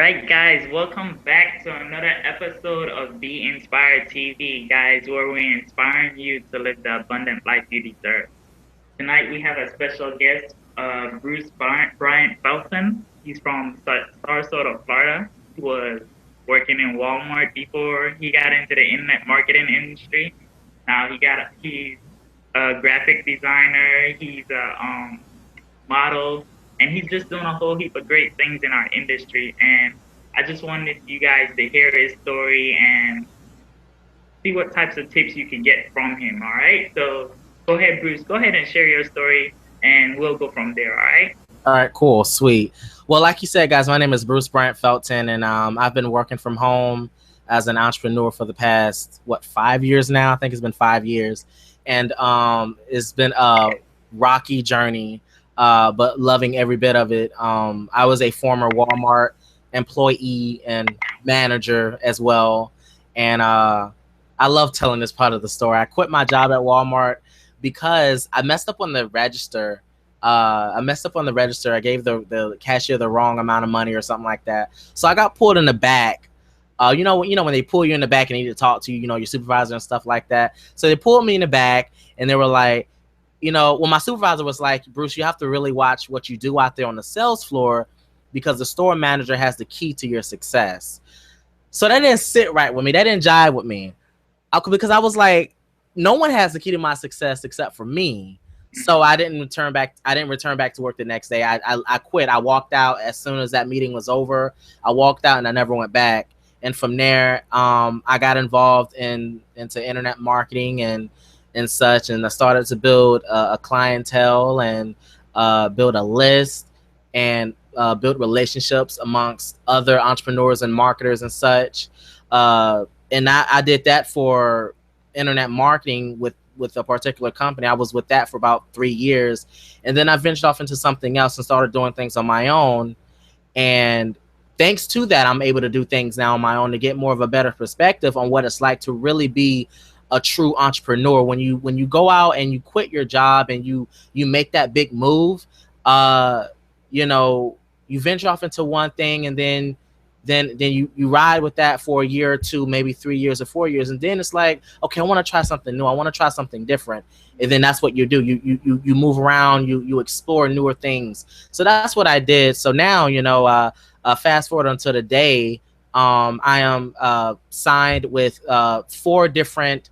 right, guys, welcome back to another episode of Be Inspired TV, guys, where we're inspiring you to live the abundant life you deserve. Tonight we have a special guest, Bruce Bryant Felton. He's from Sarasota, Florida. He was working in Walmart before he got into the internet marketing industry. Now he's a graphic designer. He's a model, and he's just doing a whole heap of great things in our industry. And I just wanted you guys to hear his story and see what types of tips you can get from him. All right. So go ahead, Bruce. Go ahead and share your story, and we'll go from there. All right. All right, cool, sweet. Well, like you said, guys, my name is Bruce Bryant Felton, and I've been working from home as an entrepreneur for the past 5 years now. I think it's been 5 years, and it's been a rocky journey, but loving every bit of it. I was a former Walmart employee and manager as well, and I love telling this part of the story. I quit my job at Walmart because I messed up on the register. I gave the cashier the wrong amount of money or something like that. So I got pulled in the back. When they pull you in the back and need to talk to you, your supervisor and stuff like that. So they pulled me in the back and they were like, my supervisor was like, Bruce, you have to really watch what you do out there on the sales floor because the store manager has the key to your success. So that didn't sit right with me. That didn't jive with me. Because I was like, no one has the key to my success except for me. So I didn't return back to work the next day. I quit. I walked out as soon as that meeting was over. I walked out and I never went back. And from there, I got involved into internet marketing and such. And I started to build a clientele and build a list and build relationships amongst other entrepreneurs and marketers and such. And I did that for internet marketing with a particular company. I was with that for about 3 years. And then I ventured off into something else and started doing things on my own. And thanks to that, I'm able to do things now on my own to get more of a better perspective on what it's like to really be a true entrepreneur. When you go out and you quit your job and you make that big move, you venture off into one thing and then you ride with that for a year or two, maybe 3 years or 4 years. And then it's like, okay, I want to try something new. I want to try something different. And then that's what you do. You move around, you explore newer things. So that's what I did. So now, fast forward until today, I am signed with 4 different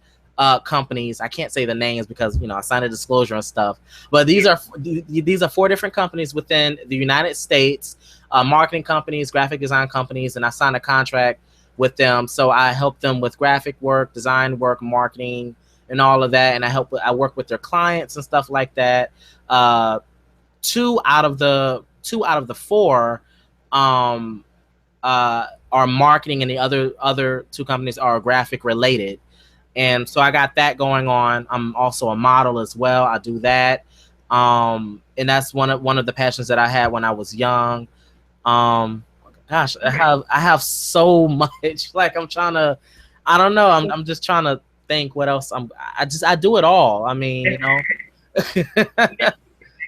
companies. I can't say the names because, I signed a disclosure and stuff. But these are 4 different companies within the United States. Marketing companies, graphic design companies, and I signed a contract with them. So I help them with graphic work, design work, marketing, and all of that. And I work with their clients and stuff like that. 2 out of the 4 are marketing, and the other 2 companies are graphic related. And so I got that going on. I'm also a model as well. I do that. And that's one of the passions that I had when I was young. Gosh, I have so much. Like I don't know. I'm just trying to think what else. I do it all. I mean, A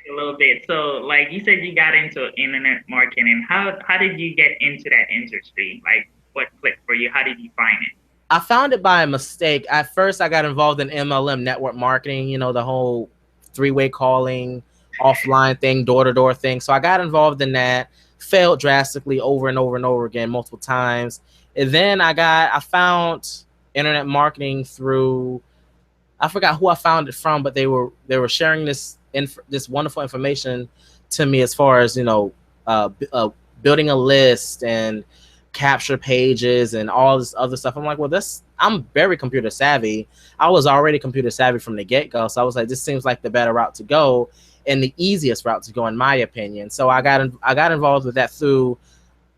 little bit. So, like you said, you got into internet marketing. How did you get into that industry? Like, what clicked for you? How did you find it? I found it by a mistake. At first, I got involved in MLM, network marketing. The whole 3-way calling, offline thing, door-to-door thing. So I got involved in that. Failed drastically over and over and over again, multiple times. And then I found internet marketing through, I forgot who I found it from, but they were sharing this wonderful information to me as far as building a list and capture pages and all this other stuff. I'm like, well, I'm very computer savvy. I was already computer savvy from the get-go, so I was like, this seems like the better route to go and the easiest route to go, in my opinion. So I got involved with that through,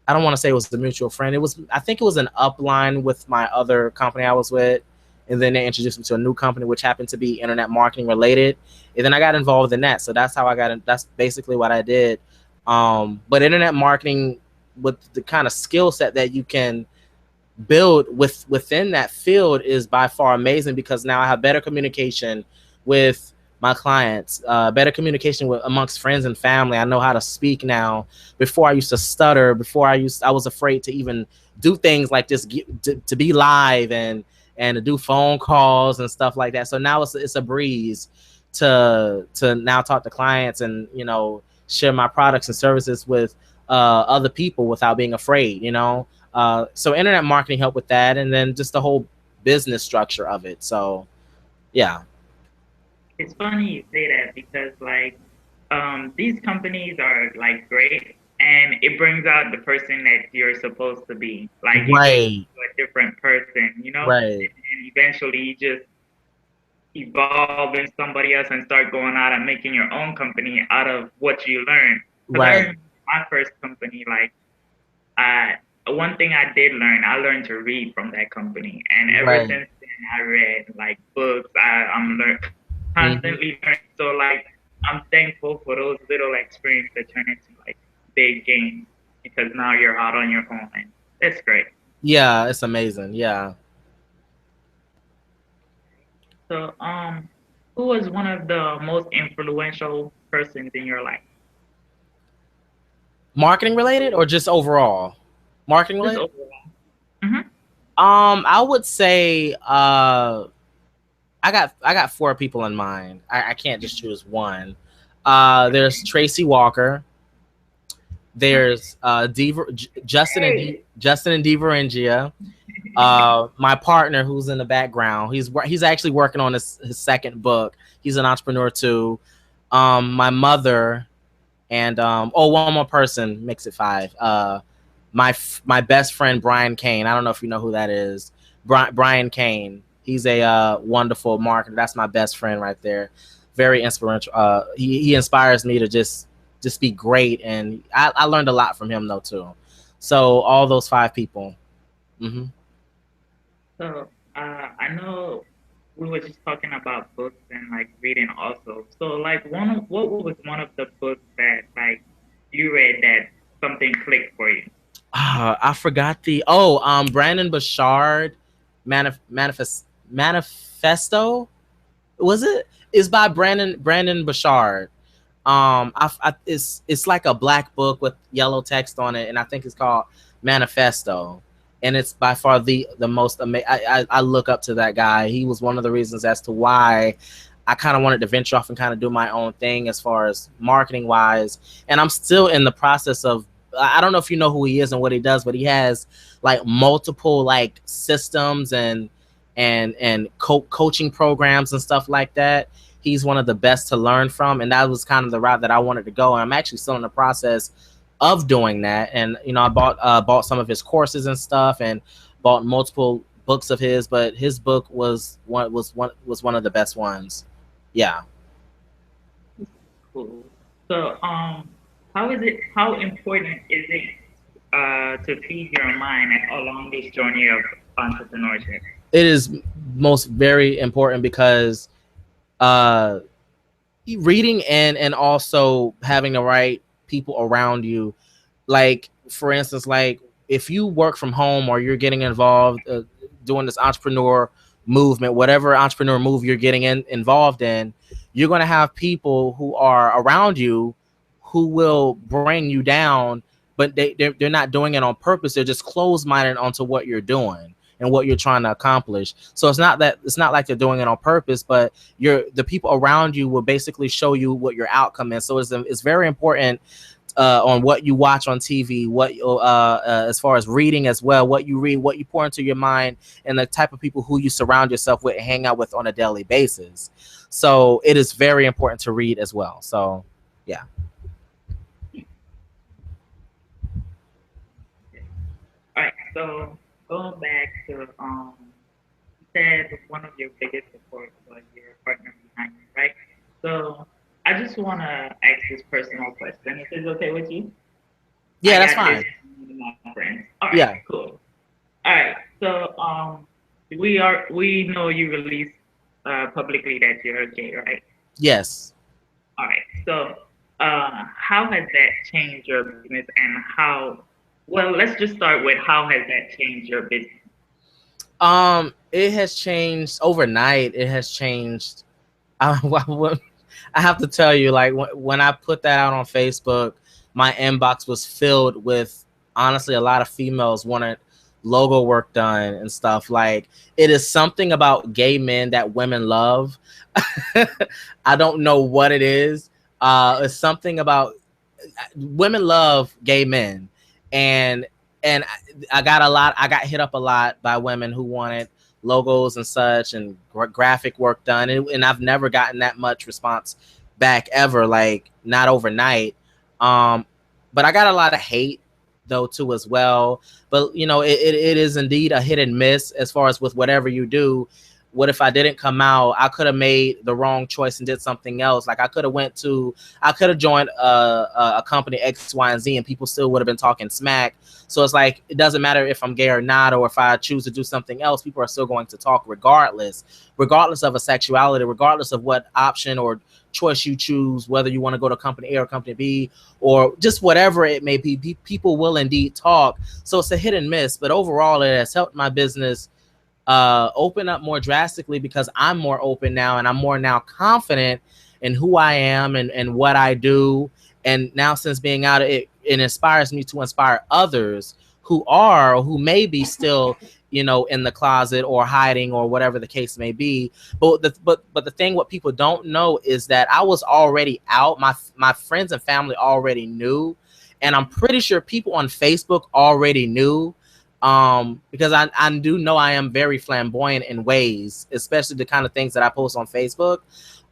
I don't want to say it was the mutual friend. I think it was an upline with my other company I was with. And then they introduced me to a new company, which happened to be internet marketing related. And then I got involved in that. So that's how that's basically what I did. But internet marketing, with the kind of skill set that you can build within that field, is by far amazing, because now I have better communication with my clients, better communication with amongst friends and family. I know how to speak now. Before I used to stutter. I was afraid to even do things like just to be live and to do phone calls and stuff like that. So now it's a breeze to now talk to clients and share my products and services with other people without being afraid. So internet marketing helped with that, and then just the whole business structure of it. So yeah. It's funny you say that because like these companies are like great and it brings out the person that you're supposed to be. Like you grow Right. into a different person, you know? Right. And eventually you just evolve in somebody else and start going out and making your own company out of what you learn. Because I Right. remember my first company, like I one thing I did learn, I learned to read from that company, and ever Right. since then, I read like books. I'm Hmm. constantly learning. So like, I'm thankful for those little experiences that turn into like big gains because now you're out on your own, and that's great. Yeah, it's amazing. Yeah. So who was one of the most influential persons in your life? Marketing related or just overall? Marketing Just related? overall. Mm-hmm. I would say I got four people in mind. I can't just choose one. There's Tracy Walker. There's Justin and Divarengia. My partner who's in the background. He's actually working on his second book. He's an entrepreneur too. My mother and one more person makes it five. My best friend Brian Kane. I don't know if you know who that is. Brian Kane. He's a wonderful marketer. That's my best friend right there. Very inspirational. He inspires me to just be great, and I learned a lot from him though too. So all those five people. Hmm. So I know we were just talking about books and like reading also. So like what was one of the books that like you read that something clicked for you? I forgot Brandon Bouchard Manifesto, was it? It's by Brandon Bouchard. It's like a black book with yellow text on it, and I think it's called Manifesto. And it's by far the most amazing. I look up to that guy. He was one of the reasons as to why I kind of wanted to venture off and kind of do my own thing as far as marketing wise. And I'm still in the process of. I don't know if you know who he is and what he does, but he has like multiple like systems and coaching programs and stuff like that. He's one of the best to learn from, and that was kind of the route that I wanted to go. And I'm actually still in the process of doing that. And I bought some of his courses and stuff, and bought multiple books of his. But his book was one of the best ones. Yeah. Cool. So how important is it to feed your mind along this journey of entrepreneurship? It is most very important because uh reading and also having the right people around you, like for instance, like if you work from home or you're getting involved doing this entrepreneur movement, whatever entrepreneur move you're getting involved in, you're going to have people who are around you who will bring you down, but they're not doing it on purpose. They're just closed-minded onto what you're doing and what you're trying to accomplish. So it's not like they're doing it on purpose, but the people around you will basically show you what your outcome is. So it's very important on what you watch on TV, what as far as reading as well, what you read, what you pour into your mind, and the type of people who you surround yourself with and hang out with on a daily basis. So it is very important to read as well. So yeah. Okay. All right. So going back to you said one of your biggest supports was your partner behind you, right? So I just want to ask this personal question. If it's okay with you, I Yeah, that's got this fine. from one of my friends. All right, Yeah. cool. All right. So we know you released publicly that you're gay, right? Yes. All right. So how has that changed your business and how? Well, let's just start with how has that changed your business? It has changed overnight. It has changed I, I have to tell you, like when I put that out on Facebook, my inbox was filled with honestly a lot of females wanted logo work done and stuff. Like it is something about gay men that women love. I don't know what it is. It's something about women love gay men, and I got a lot. I got hit up a lot by women who wanted logos and such and graphic work done, and I've never gotten that much response back ever. Like not overnight. Um, but I got a lot of hate though too as well. But it is indeed a hit and miss as far as with whatever you do. What if I didn't come out? I could have made the wrong choice and did something else. Like I could have joined a company X, Y, and Z, and people still would have been talking smack. So it's like it doesn't matter if I'm gay or not, or if I choose to do something else. People are still going to talk regardless of a sexuality, regardless of what option or choice you choose, whether you want to go to company A or company B, or just whatever it may be. People will indeed talk. So it's a hit and miss, but overall, it has helped my business open up more drastically because I'm more open now and I'm more now confident in who I am and what I do. And now since being out, it inspires me to inspire others who may be still, in the closet or hiding or whatever the case may be. But the thing what people don't know is that I was already out. My friends and family already knew, and I'm pretty sure people on Facebook already knew, because I do know I am very flamboyant in ways, especially the kind of things that I post on Facebook.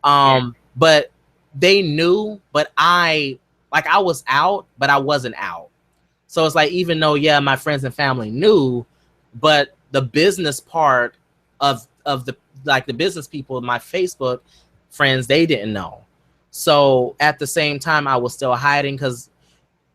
Yeah. But they knew, but I was out, but I wasn't out. So it's like, even though, yeah, my friends and family knew, but the business part of the business people, my Facebook friends, they didn't know. So at the same time, I was still hiding because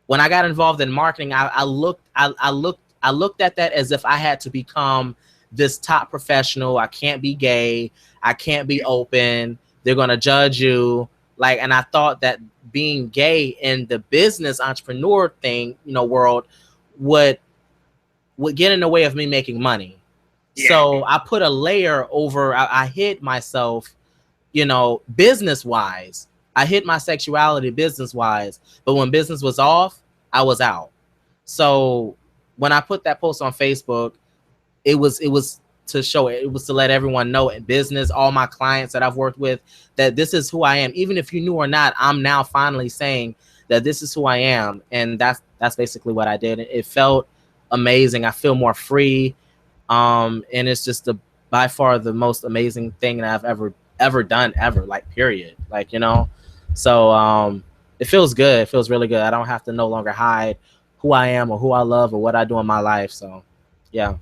when I got involved in marketing, I looked at that as if I had to become this top professional. I can't be gay. I can't be open. They're gonna judge you. Like, and I thought that being gay in the business entrepreneur thing, world would get in the way of me making money. Yeah. So I put a layer over. I hid myself, business wise. I hid my sexuality business wise. But when business was off, I was out. So when I put that post on Facebook, it was to show it. It was to let everyone know in business, all my clients that I've worked with, that this is who I am. Even if you knew or not, I'm now finally saying that this is who I am, and that's basically what I did. It felt amazing. I feel more free, and it's just by far the most amazing thing that I've ever done ever. Like period. Like so it feels good. It feels really good. I don't have to no longer hide who I am or who I love or what I do in my life. So yeah.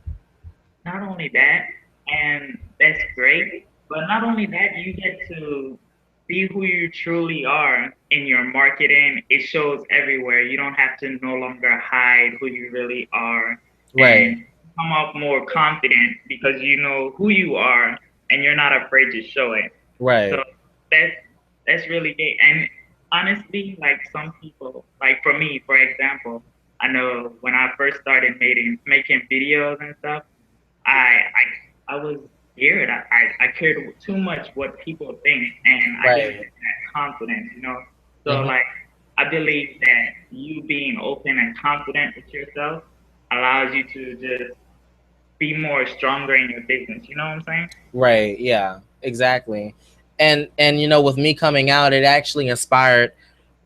Not only that, and that's great, but not only that, you get to be who you truly are in your marketing. It shows everywhere. You don't have to no longer hide who you really are, Right. and come up more confident because you know who you are and you're not afraid to show it. So Right. that's that's really great. And honestly, like some people, like for me, for example, I know when I first started making videos and stuff, I was scared. I cared too much what people think, and I didn't Right. have that confidence, you know. So Hmm. like, I believe that you being open and confident with yourself allows you to just be more stronger in your business. You know what I'm saying? Right. Yeah. Exactly. And with me coming out, it actually inspired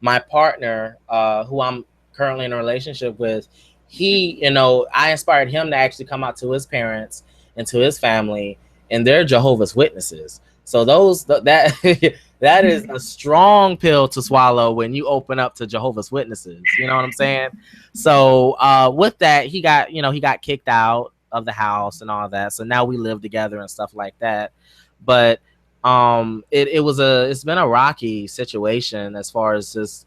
my partner, who I'm currently in a relationship with. I inspired him to actually come out to his parents and to his family, and they're Jehovah's Witnesses. So that that is a strong pill to swallow when you open up to Jehovah's Witnesses. You know what I'm saying? So with that, he got kicked out of the house and all that. So now we live together and stuff like that. But it's been a rocky situation as far as just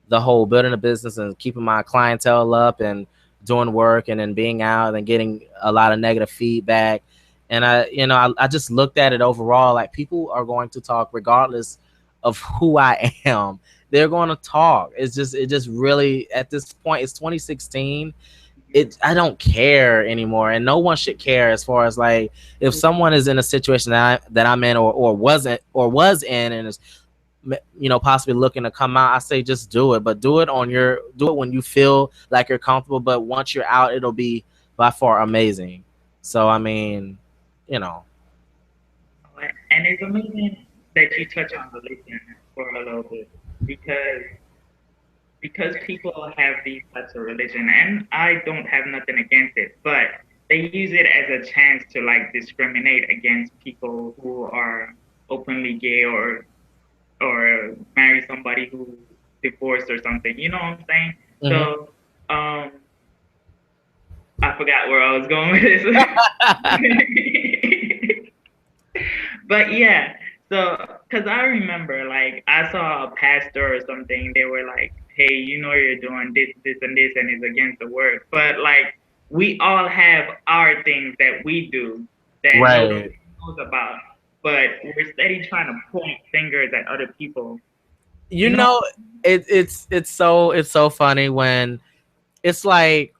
the whole building a business and keeping my clientele up and doing work and then being out and getting a lot of negative feedback. And I just looked at it overall, like people are going to talk regardless of who I am. They're going to talk. It just really, at this point, it's 2016. I don't care anymore, and no one should care. As far as like, if someone is in a situation that I'm in, or wasn't, or was in, and is, possibly looking to come out, I say just do it, but do it when you feel like you're comfortable. But once you're out, it'll be by far amazing. So I mean, you know. And it's amazing that you touch on religion for a little bit, because people have these types of religion, and I don't have nothing against it, but they use it as a chance to like discriminate against people who are openly gay, or marry somebody who divorced or something. You know what I'm saying? Mhm. So I forgot where I was going with this. But yeah, so because I remember, like, I saw a pastor or something. They were like, "Hey, you know you're doing this, this, and this, and it's against the word." But like, we all have our things that we do that nobody Right. knows about, but we're steady trying to point fingers at other people. You You know? know, it's so funny when it's like,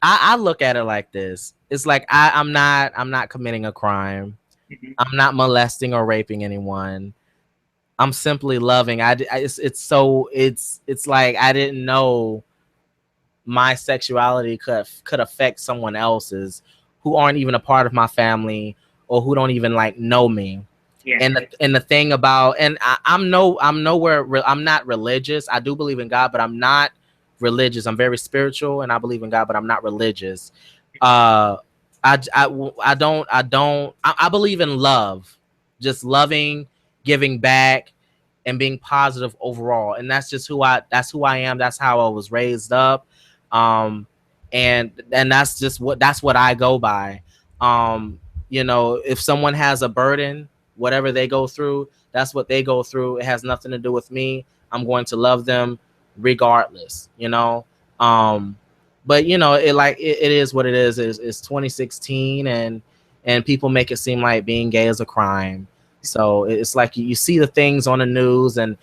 I look at it like this. It's like, I'm not committing a crime. Mhm. I'm not molesting or raping anyone. I'm simply loving. It's like I didn't know my sexuality could affect someone else's, who aren't even a part of my family, or who don't even like know me. Yeah. And the thing about, and I'm nowhere, I'm not religious. I do believe in God, but I'm not religious. I'm very spiritual, and I believe in God, but I'm not religious. uh I believe in love, just loving, giving back, and being positive overall. And that's who I am. That's how I was raised up. um and that's what I go by. If someone has a burden, whatever they go through, that's what they go through. It has nothing to do with me. I'm going to love them regardless. um but it is what it is. It's 2016, and people make it seem like being gay is a crime. So it's like you see the things on the news, and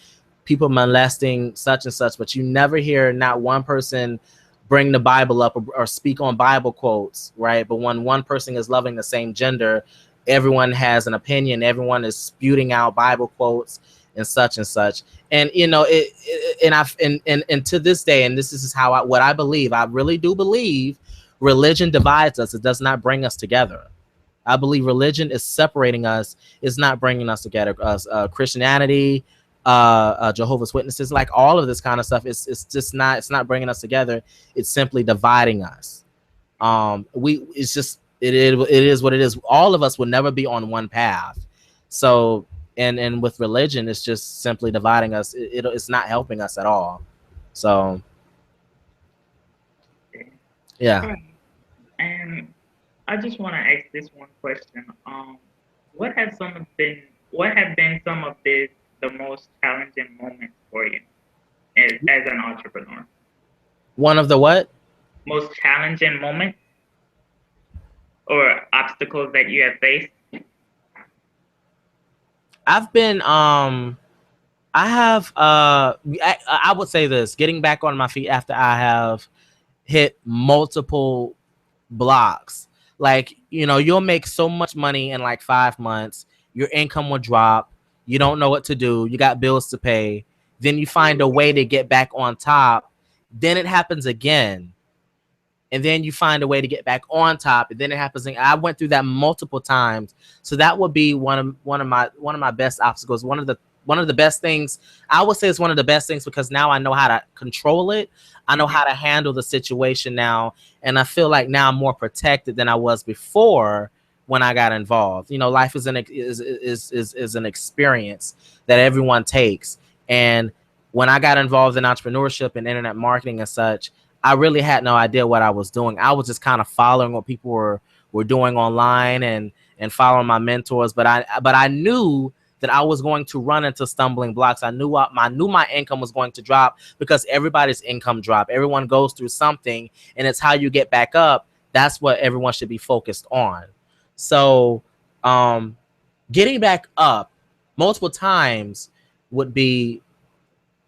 people molesting such and such, but you never hear not one person bring the Bible up, or speak on Bible quotes, right? But when one person is loving the same gender, everyone has an opinion. Everyone is spewing out Bible quotes and such and such. And and to this day, and this is how what I believe. I really do believe religion divides us. It does not bring us together. I believe religion is separating us. It's not bringing us together. Christianity, Jehovah's Witnesses, like all of this kind of stuff. It's just not. It's not bringing us together. It's simply dividing us. It's just it is what it is. All of us will never be on one path. So, and with religion, it's just simply dividing us. It's not helping us at all. So Okay. yeah. All right. And I just want to ask this one question. What have some of been what have been some of the most challenging moments for you as an entrepreneur? One of the what? Most challenging moments or obstacles that you have faced? I've been I have I would say this, getting back on my feet after I have hit multiple blocks. Like, you'll make so much money in like 5 months, your income will drop, you don't know what to do, you got bills to pay, then you find a way to get back on top, then it happens again, and then you find a way to get back on top, and then it happens again. I went through that multiple times. So that would be one of my best obstacles. One of the best things, I would say, is one of the best things, because now I know how to control it. I know Mhm. how to handle the situation now, and I feel like now I'm more protected than I was before when I got involved. Life is an experience that everyone takes, and when I got involved in entrepreneurship and internet marketing and such, I really had no idea what I was doing. I was just kind of following what people were doing online, and following my mentors. But I knew that I was going to run into stumbling blocks. I knew my income was going to drop, because everybody's income drop. Everyone goes through something, and it's how you get back up. That's what everyone should be focused on. So, um, getting back up multiple times would be,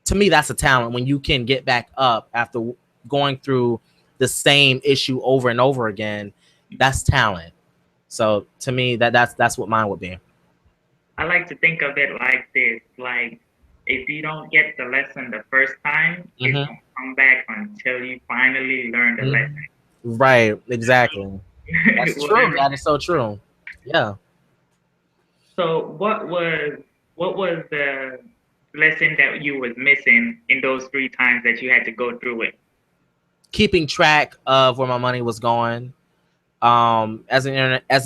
to me, that's a talent, when you can get back up after going through the same issue over and over again. That's talent. So to me, that's what mine would be. I like to think of it like this, like if you don't get the lesson the first time, it Hmm. won't come back until you finally learn the lesson. Right, exactly. That's true. Whatever. That is so true. Yeah. So what was the lesson that you was missing in those 3 times that you had to go through it? Keeping track of where my money was going. As an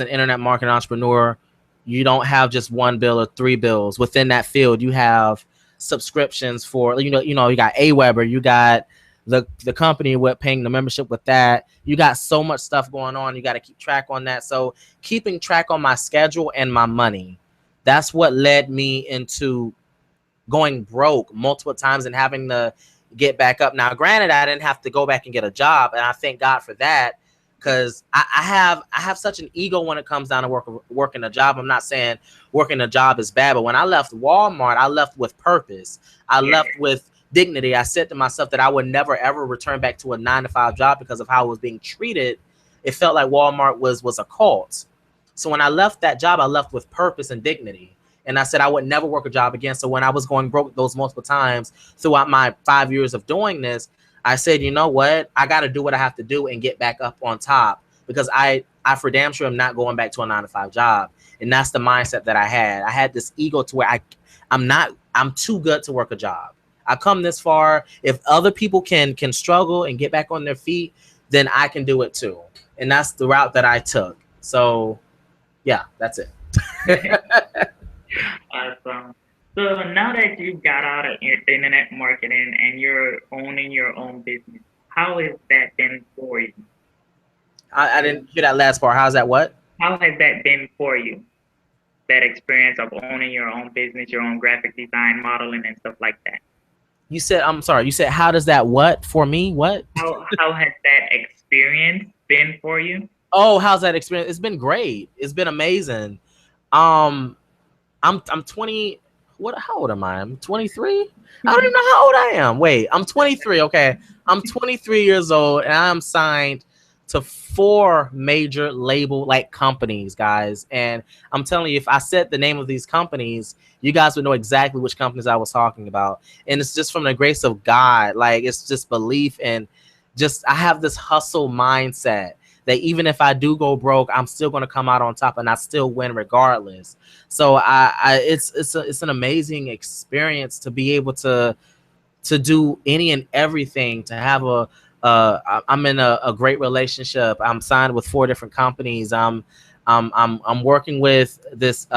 internet marketing entrepreneur, you don't have just one bill or three bills. Within that field, you have subscriptions for you got Aweber, you got the company with paying the membership with that. You got so much stuff going on. You got to keep track on that. So keeping track on my schedule and my money, that's what led me into going broke multiple times and having to get back up. Now, granted, I didn't have to go back and get a job, and I thank God for that because I have such an ego when it comes down to working a job. I'm not saying working a job is bad, but when I left Walmart, I left with purpose. I Yeah. left with dignity. I said to myself that I would never ever return back to a 9 to 5 job because of how I was being treated. It felt like Walmart was a cult. So when I left that job, I left with purpose and dignity. And I said I would never work a job again. So when I was going broke those multiple times throughout my 5 years of doing this, I said, you know what? I got to do what I have to do and get back up on top because I for damn sure am not going back to a 9 to 5 job. And that's the mindset that I had. I had this ego to where I'm too good to work a job. I come this far. If other people can struggle and get back on their feet, then I can do it too. And that's the route that I took. So yeah, that's it. Awesome. So now that you got out of internet marketing and you're owning your own business, how has that been for you? I didn't hear that last part. How's that? What? How has that been for you? That experience of owning your own business, your own graphic design, modeling, and stuff like that. You said, I'm sorry. You said, how does that what for me? What? How has that experience been for you? Oh, how's that experience? It's been great. It's been amazing. Um, I'm 20. What? How old am I? I'm 23. I don't even know how old I am. Wait, I'm 23. Okay, I'm 23 years old, and I'm signed to 4 major label like companies, guys. And I'm telling you, if I said the name of these companies, you guys would know exactly which companies I was talking about. And it's just from the grace of God. Like it's just belief and just I have this hustle mindset that even if I do go broke, I'm still going to come out on top and I still win regardless. So it's an amazing experience to be able to do any and everything. To have I'm in a great relationship. I'm signed with 4 different companies. I'm working with this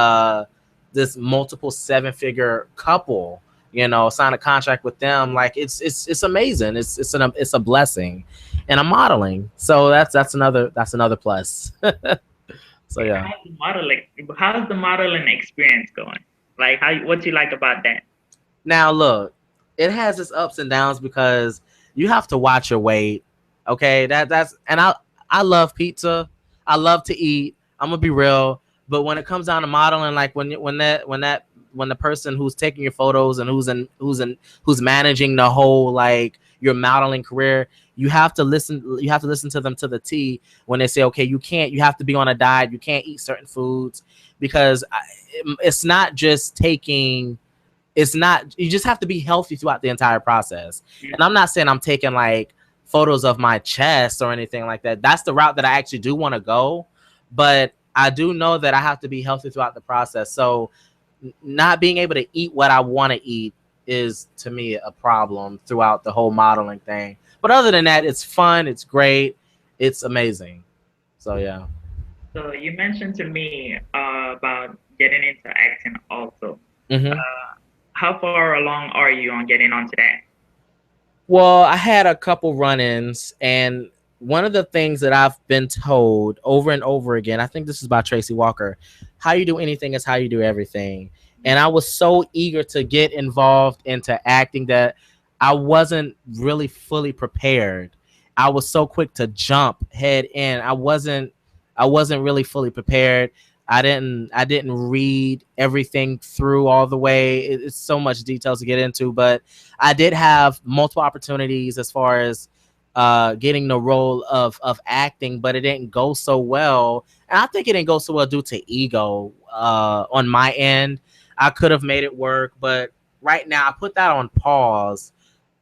multiple 7-figure couple. Sign a contract with them. Like it's amazing. It's a blessing, and I'm modeling. So that's another plus. So yeah. How's the modeling experience going? Like what you like about that? Now look, it has its ups and downs because you have to watch your weight. Okay, that's and I love pizza. I love to eat. I'm gonna be real, but when it comes down to modeling, like when the person who's taking your photos and who's managing the whole like your modeling career, you have to listen. You have to listen to them to the T when they say, okay, you have to be on a diet. You can't eat certain foods because it's not just taking it's not you just have to be healthy throughout the entire process. And I'm not saying I'm taking like photos of my chest or anything like that. That's the route that I actually do want to go, but I do know that I have to be healthy throughout the process. So not being able to eat what I want to eat is to me a problem throughout the whole modeling thing. But other than that, it's fun, it's great, it's amazing. So yeah. So you mentioned to me about getting into acting also. Hmm. Uh, how far along are you on getting onto that? Well, I had a couple run-ins, and one of the things that I've been told over and over again, I think this is by Tracy Walker, how you do anything is how you do everything. And I was so eager to get involved into acting that I wasn't really fully prepared. I was so quick to jump head in. I wasn't really fully prepared. I didn't read everything through all the way. It's so much details to get into, but I did have multiple opportunities as far as getting the role of acting, but it didn't go so well. And I think it didn't go so well due to ego on my end. I could have made it work, but right now I put that on pause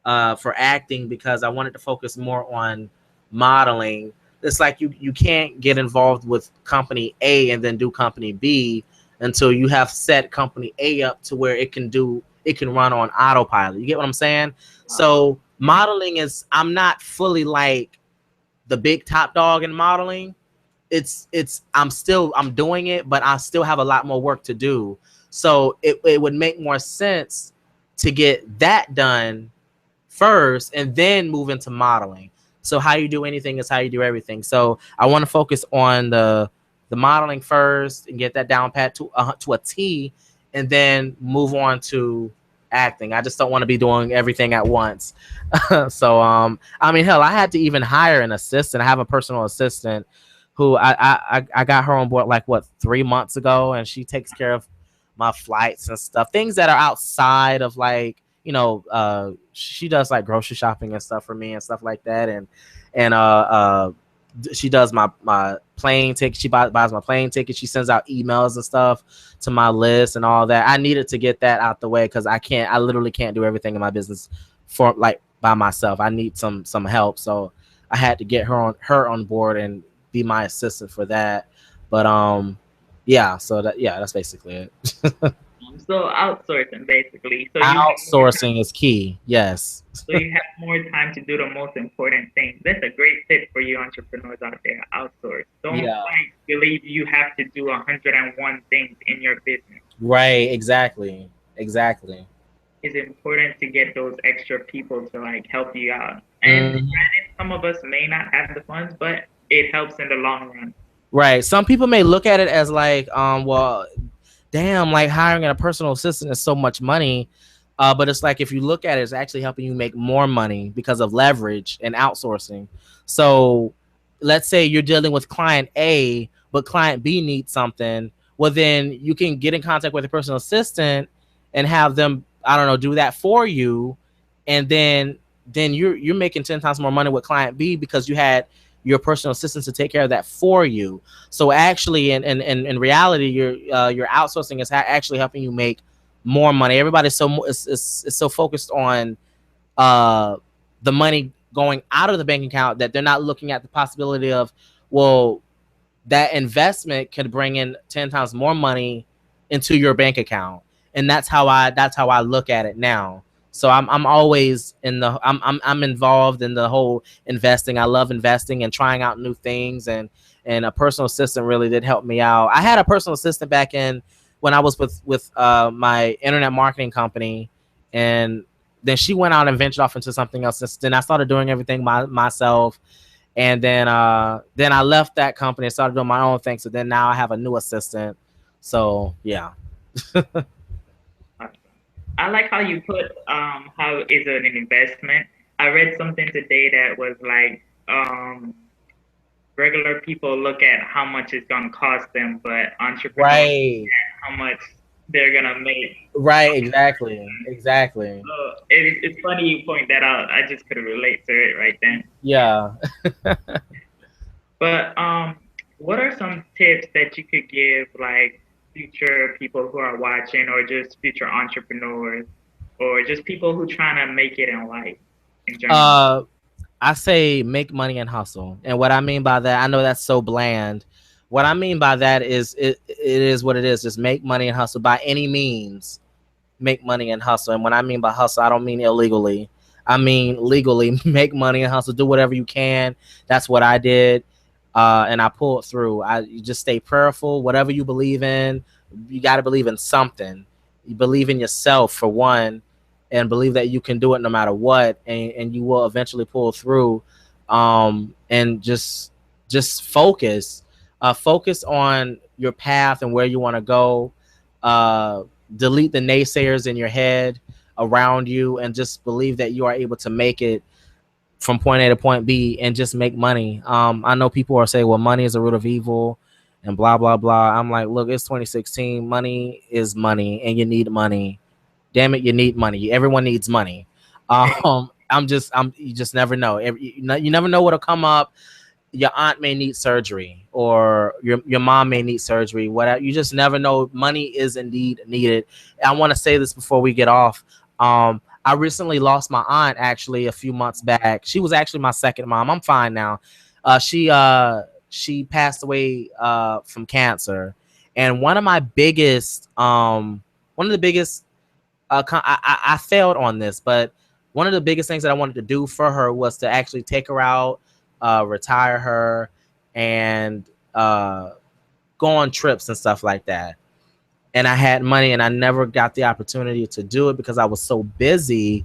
for acting because I wanted to focus more on modeling. It's like you can't get involved with company A and then do company B until you have set company A up to where it can run on autopilot. You get what I'm saying? So modeling is, I'm not fully like the big top dog in modeling. It's I'm doing it, but I still have a lot more work to do. So it would make more sense to get that done first and then move into modeling. So how you do anything is how you do everything. So I want to focus on the modeling first and get that down pat to a T, and then move on to acting. I just don't want to be doing everything at once. So I mean, hell, I had to even hire an assistant. I have a personal assistant who I got her on board like what 3 months ago, and she takes care of my flights and stuff, things that are outside of like, she does like grocery shopping and stuff for me and stuff like that, and she does my plane ticket. She buys my plane ticket. She sends out emails and stuff to my list and all that. I needed to get that out the way because I literally can't do everything in my business for like by myself. I need some help, so I had to get her on board and be my assistant for that. But yeah, so that's basically it. So outsourcing basically. So you have more time. Outsourcing is key. Yes. So you have more time to do the most important things. That's a great tip for you entrepreneurs out there. Outsource. Don't Yeah. like believe you have to do 101 things in your business. Right. Exactly. Exactly. It's important to get those extra people to like help you out. And Mhm. granted, some of us may not have the funds, but it helps in the long run. Right. Some people may look at it as like, well, damn, like hiring a personal assistant is so much money. But it's like if you look at it, it's actually helping you make more money because of leverage and outsourcing. So let's say you're dealing with client A, but client B needs something. Well, then you can get in contact with a personal assistant and have them, I don't know, do that for you. And then you're making 10 times more money with client B because you had your personal assistant to take care of that for you. So actually, in reality, your outsourcing is actually helping you make more money. Everybody's is so focused on uh, the money going out of the bank account that they're not looking at the possibility of, well, that investment could bring in 10 times more money into your bank account. And that's how I look at it now. So I'm always I'm involved in the whole investing. I love investing and trying out new things, and a personal assistant really did help me out. I had a personal assistant back in when I was with my internet marketing company, and then she went out and ventured off into something else. Then I started doing everything myself, and then I left that company and started doing my own thing. So then now I have a new assistant. So yeah. Awesome. I like how you put how is it an investment. I read something today that was like regular people look at how much it's gonna cost them, but entrepreneurs Right. how much they're gonna make. Right. Exactly. Exactly. So it's funny you point that out. I just could relate to it right then. Yeah. But what are some tips that you could give like future people who are watching, or just future entrepreneurs, or just people who trying to make it in life in general? uh, I say make money and hustle. And what I mean by that, I know that's so bland. What I mean by that is it is what it is. Just make money and hustle by any means. Make money and hustle. And when I mean by hustle, I don't mean illegally. I mean legally. Make money and hustle. Do whatever you can. That's what I did, and I pulled through. You just stay prayerful. Whatever you believe in, you got to believe in something. You believe in yourself for one, and believe that you can do it no matter what, and you will eventually pull through. And just focus. Focus on your path and where you want to go. Delete the naysayers in your head around you, and just believe that you are able to make it from point A to point B and just make money. I know people are saying, well, money is the root of evil and blah, blah, blah. I'm like, look, it's 2016. Money is money and you need money. Damn it, you need money. Everyone needs money. Um, you just never know. You never know what'll come up. Your aunt may need surgery, or your mom may need surgery. Whatever, you just never know. Money is indeed needed. I want to say this before we get off. I recently lost my aunt actually a few months back. She was actually my second mom. I'm fine now. She passed away from cancer, and one of the biggest I failed on this, but one of the biggest things that I wanted to do for her was to actually take her out, retire her, and go on trips and stuff like that. And I had money, and I never got the opportunity to do it because I was so busy.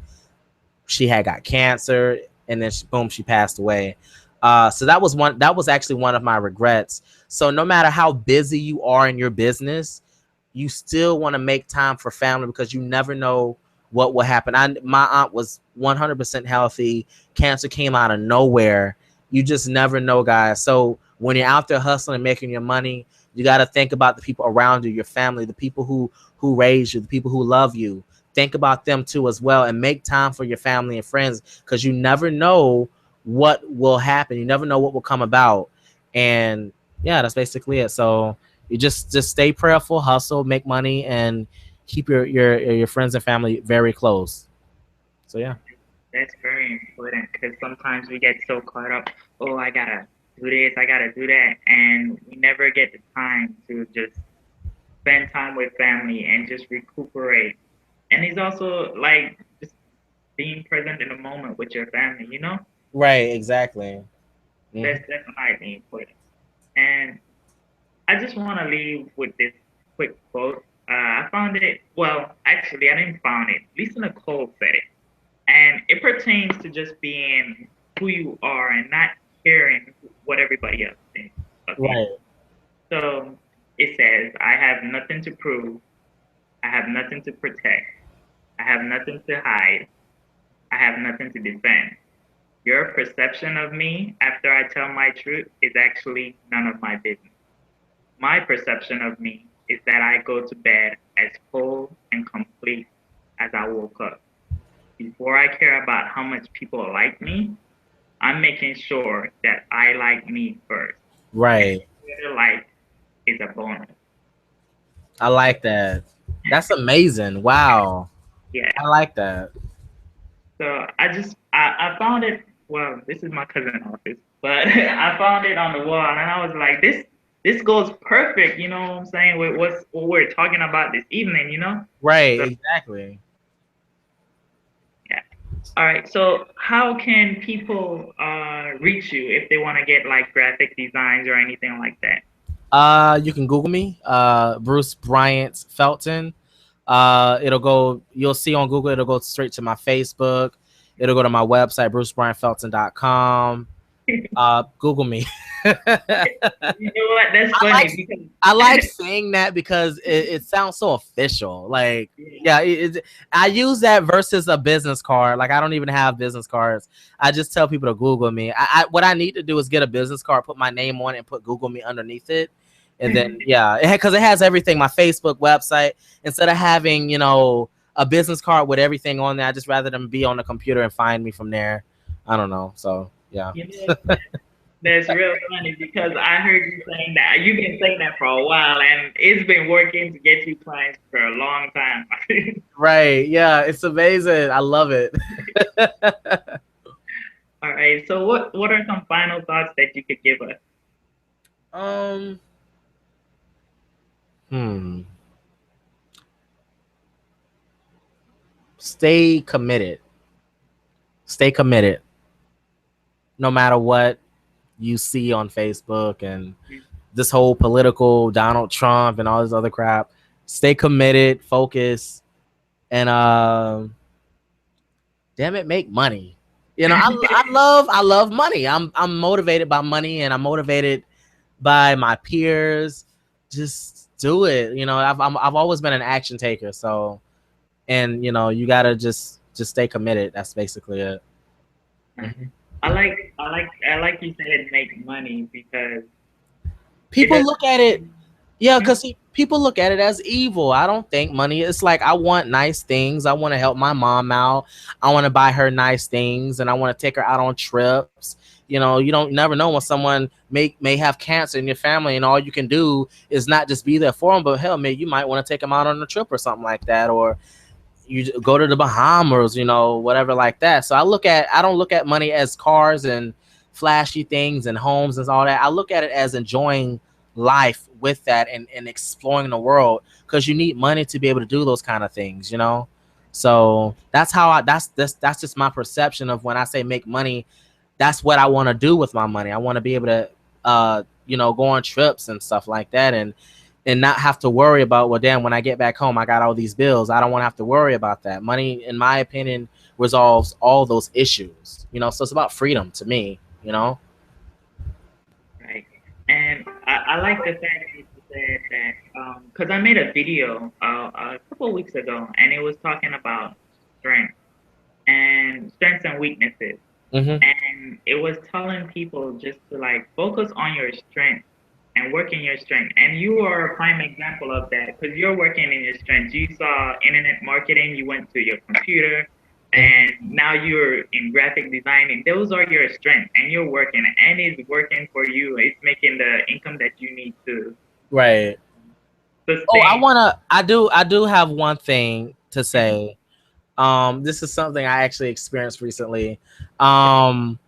She had got cancer, and then boom, she passed away. So that was one. That was actually one of my regrets. So no matter how busy you are in your business, you still want to make time for family because you never know what will happen. My aunt was 100% healthy. Cancer came out of nowhere. You just never know, guys. So when you're out there hustling and making your money, you got to think about the people around you, your family, the people who raised you, the people who love you. Think about them too as well, and make time for your family and friends because you never know what will happen. You never know what will come about. And yeah, that's basically it. So you just stay prayerful, hustle, make money, and keep your friends and family very close. So yeah. That's very important because sometimes we get so caught up. Oh, I gotta do this, I gotta do that, and we never get the time to just spend time with family and just recuperate. And it's also like just being present in the moment with your family. Right, exactly. That's definitely important. And I just want to leave with this quick quote. I found it. Well, actually, I didn't find it. Lisa Nicole said it. And it pertains to just being who you are and not caring what everybody else thinks of you. Right. So it says, I have nothing to prove. I have nothing to protect. I have nothing to hide. I have nothing to defend. Your perception of me after I tell my truth is actually none of my business. My perception of me is that I go to bed as whole and complete as I woke up. Before I care about how much people like me, I'm making sure that I like me first. And Right. their like is a bonus. I like that. That's amazing. Wow. Yeah. I like that. So I found it. Well, this is my cousin's office, but I found it on the wall, and I was like, this goes perfect. You know what I'm saying? With what we're talking about this evening. Right, So exactly. yeah. All right. So how can people reach you if they want to get like graphic designs or anything like that? You can Google me, Bruce Bryant Felton. It'll go. You'll see on Google. It'll go straight to my Facebook. It'll go to my website, brucebryantfelton.com. Google me. You know what? That's I funny like because I like saying that because it sounds so official. Like, yeah. yeah, I use that versus a business card. Like, I don't even have business cards. I just tell people to Google me. What I need to do is get a business card, put my name on it, and put Google me underneath it. And then yeah, because it has everything. My Facebook, website. Instead of having a business card with everything on there, I just rather them be on the computer and find me from there. I don't know. So yeah. You know, that's real funny because I heard you saying that. You've been saying that for a while, and it's been working to get you clients for a long time. Right. Yeah. It's amazing. I love it. All right. So, what are some final thoughts that you could give us? um. Hmm. Stay committed. Stay committed. No matter what you see on Facebook and this whole political Donald Trump and all this other crap, stay committed, focus, and damn it, make money. I love money. I'm motivated by money, and I'm motivated by my peers. Just do it. I've always been an action taker. So, and you gotta just stay committed. That's basically it. Mhm. I like you said make money because it People does. look at it, yeah, because people look at it as evil. I don't think money, it's like I want nice things. I want to help my mom out. I want to buy her nice things and I want to take her out on trips. You know, you don't never know when someone may have cancer in your family and all you can do is not just be there for them, but hell, maybe you might want to take them out on a trip or something like that, or you go to the Bahamas, whatever like that. So I don't look at money as cars and flashy things and homes and all that. I look at it as enjoying life with that and exploring the world because you need money to be able to do those kind of things. So that's how that's just my perception of when I say make money. That's what I want to do with my money. I want to be able to go on trips and stuff like that and not have to worry about, well, damn, when I get back home, I got all these bills. I don't want to have to worry about that. Money, in my opinion, resolves all those issues. So it's about freedom to me. Right. And I like the fact that you said that, because I made a video a couple of weeks ago, and it was talking about strength and strengths and weaknesses. Hmm. And it was telling people just to like focus on your strength and work in your strength. And you are a prime example of that because you're working in your strength. You saw internet marketing, you went to your computer, and now you're in graphic design, and those are your strengths, and you're working, and it's working for you. It's making the income that you need to Right. Oh, sustain. I do have one thing to say. This is something I actually experienced recently. Um,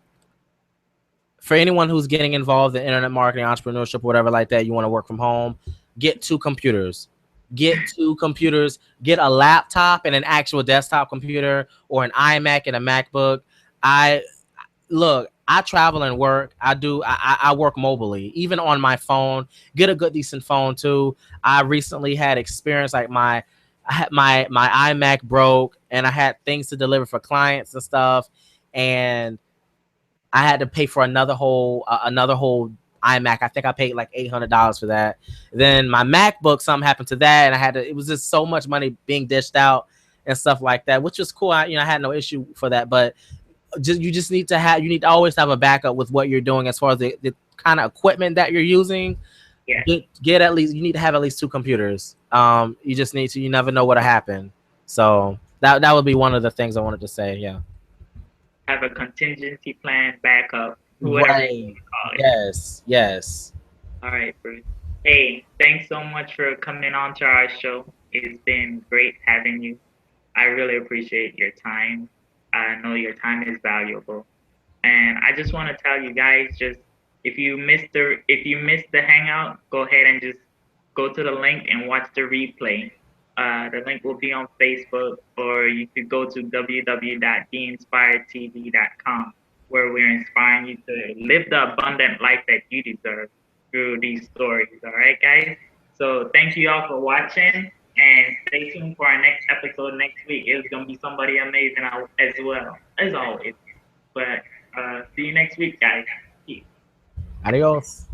for anyone who's getting involved in internet marketing, entrepreneurship, whatever like that, you want to work from home, get two computers. Get two computers. Get a laptop and an actual desktop computer, or an iMac and a MacBook. I look. I travel and work. I work mobily, even on my phone. Get a good, decent phone too. I recently had experience like my iMac broke, and I had things to deliver for clients and stuff, and I had to pay for another whole iMac. I think I paid like $800 for that. Then my MacBook, something happened to that, and I had to. It was just so much money being dished out and stuff like that, which was cool. I had no issue for that, but you just you need to always have a backup with what you're doing as far as the kind of equipment that you're using. Yeah, Get at least, you need to have at least two computers. You just need to. You never know what'll happen. So that would be one of the things I wanted to say. Yeah. have a contingency plan backup, whatever you Right. want to call it. Yes. Yes. All right, Bruce. Hey, thanks so much for coming on to our show. It's been great having you. I really appreciate your time. I know your time is valuable. And I just want to tell you guys, just if you missed the hangout, go ahead and just go to the link and watch the replay. The link will be on Facebook, or you could go to www.theinspiredtv.com, where we're inspiring you to live the abundant life that you deserve through these stories. All right, guys. So thank you all for watching, and stay tuned for our next episode next week. It's gonna be somebody amazing as well as always. But see you next week, guys. Peace. Adios.